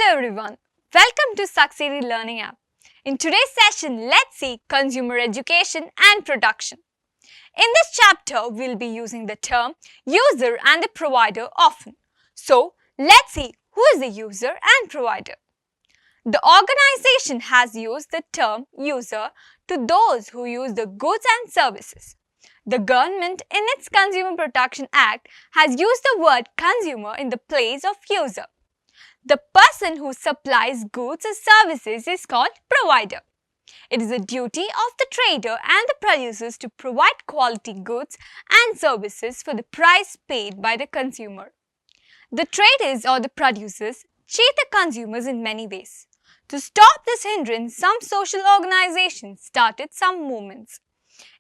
Hello everyone, welcome to Succeed Learning App. In today's session, let's see consumer education and production. In this chapter, we'll be using the term user and the provider often. So, let's see who is the user and provider. The organization has used the term user to those who use the goods and services. The government in its Consumer Protection Act has used the word consumer in the place of user. The person who supplies goods or services is called provider. It is the duty of the trader and the producers to provide quality goods and services for the price paid by the consumer. The traders or the producers cheat the consumers in many ways. To stop this hindrance, some social organizations started some movements.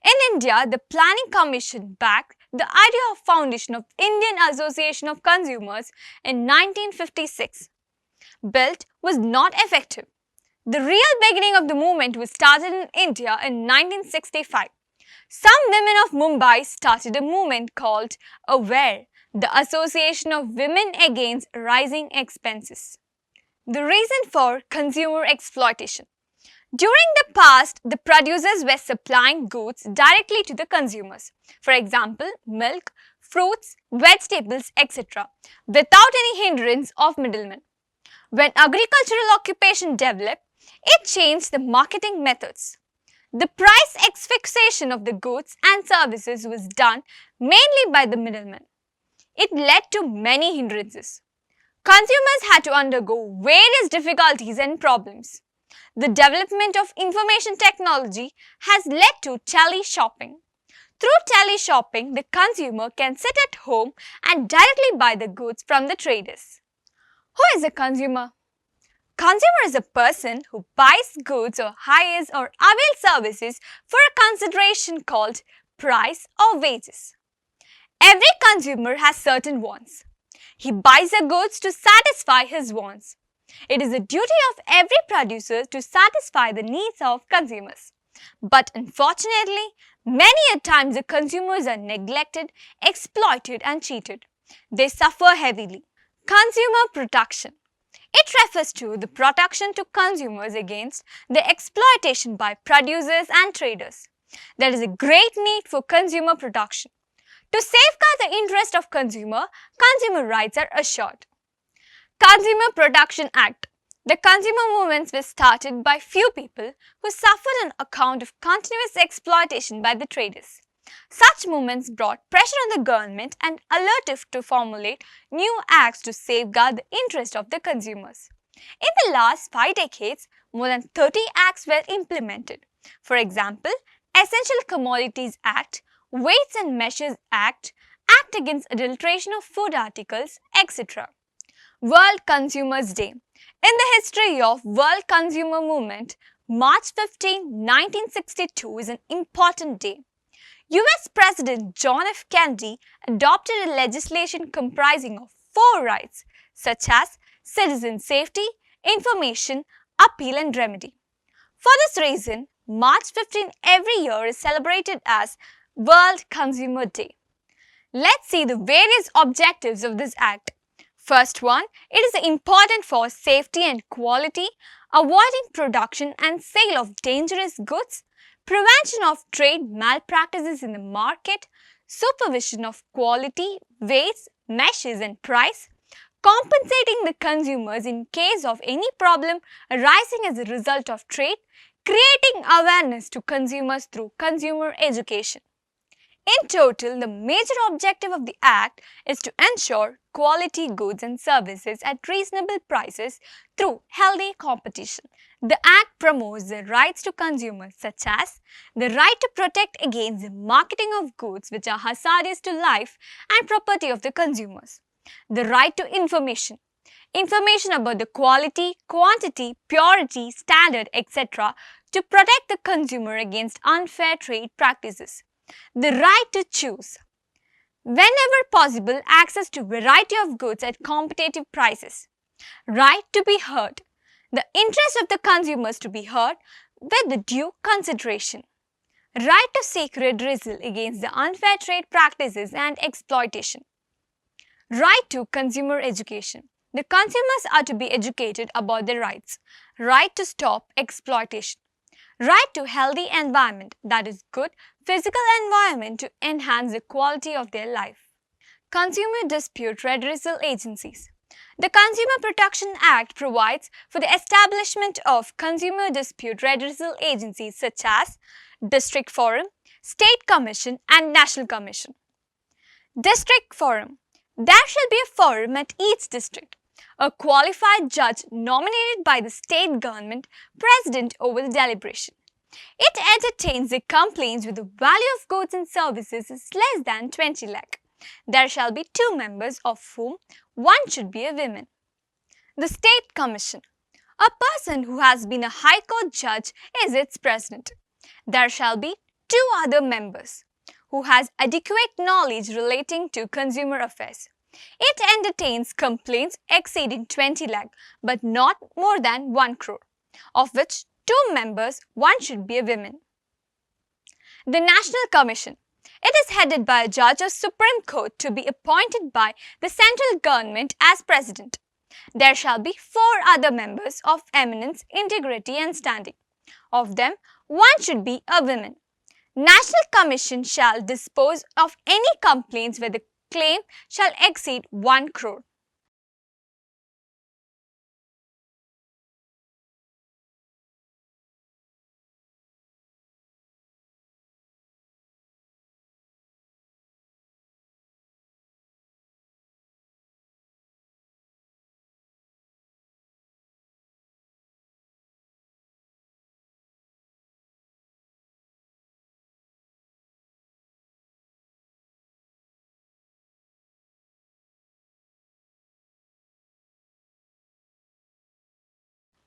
In India, the Planning Commission backed the idea of foundation of Indian Association of Consumers in 1956. Built was not effective. The real beginning of the movement was started in India in 1965. Some women of Mumbai started a movement called AWARE, the Association of Women Against Rising Expenses. The reason for consumer exploitation. During the past, the producers were supplying goods directly to the consumers. For example, milk, fruits, vegetables, etc. without any hindrance of middlemen. When agricultural occupation developed, it changed the marketing methods. The price fixation of the goods and services was done mainly by the middlemen. It led to many hindrances. Consumers had to undergo various difficulties and problems. The development of information technology has led to tele-shopping. Through tele-shopping, the consumer can sit at home and directly buy the goods from the traders. Who is a consumer? Consumer is a person who buys goods or hires or avails services for a consideration called price or wages. Every consumer has certain wants. He buys the goods to satisfy his wants. It is the duty of every producer to satisfy the needs of consumers. But unfortunately, many a times the consumers are neglected, exploited and cheated. They suffer heavily. Consumer protection. It refers to the protection to consumers against the exploitation by producers and traders. There is a great need for consumer protection. To safeguard the interest of consumer rights are assured. Consumer Protection Act. The consumer movements were started by few people who suffered on account of continuous exploitation by the traders. Such movements brought pressure on the government and alerted to formulate new acts to safeguard the interest of the consumers. In the last 5 decades, more than 30 acts were implemented. For example, Essential Commodities Act, Weights and Measures Act, Act Against Adulteration of Food Articles, etc. World Consumers Day. In the history of World Consumer Movement, March 15, 1962 is an important day. US President John F. Kennedy adopted a legislation comprising of 4 rights such as citizen safety, information, appeal and remedy. For this reason, March 15 every year is celebrated as World Consumer Day. Let's see the various objectives of this act. First one, it is important for safety and quality, avoiding production and sale of dangerous goods, prevention of trade malpractices in the market, supervision of quality, weights, measures and price, compensating the consumers in case of any problem arising as a result of trade, creating awareness to consumers through consumer education. In total, the major objective of the Act is to ensure quality goods and services at reasonable prices through healthy competition. The Act promotes the rights to consumers such as the right to protect against the marketing of goods which are hazardous to life and property of the consumers. The right to information. Information about the quality, quantity, purity, standard, etc. to protect the consumer against unfair trade practices. The right to choose. Whenever possible, access to variety of goods at competitive prices. Right to be heard. The interest of the consumers to be heard with the due consideration. Right to seek redressal against the unfair trade practices and exploitation. Right to consumer education. The consumers are to be educated about their rights. Right to stop exploitation. Right to healthy environment, that is good physical environment to enhance the quality of their life. Consumer dispute redressal agencies. The Consumer Protection Act provides for the establishment of consumer dispute redressal agencies such as District Forum, State Commission and National Commission. District Forum. There shall be a forum at each district. A qualified judge nominated by the state government president over the deliberation. It entertains the complaints with the value of goods and services is less than 20 lakh. There shall be 2 members of whom one should be a woman. The State Commission. A person who has been a High Court judge is its president. There shall be 2 other members who has adequate knowledge relating to consumer affairs. It entertains complaints exceeding 20 lakh but not more than 1 crore, of which 2 members, one should be a woman. The National Commission. It is headed by a judge of Supreme Court to be appointed by the central government as president. There shall be 4 other members of eminence, integrity and standing. Of them, one should be a woman. National Commission shall dispose of any complaints where the claim shall exceed 1 crore.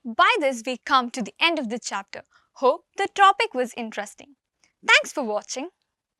By this, we come to the end of the chapter. Hope the topic was interesting. Thanks for watching.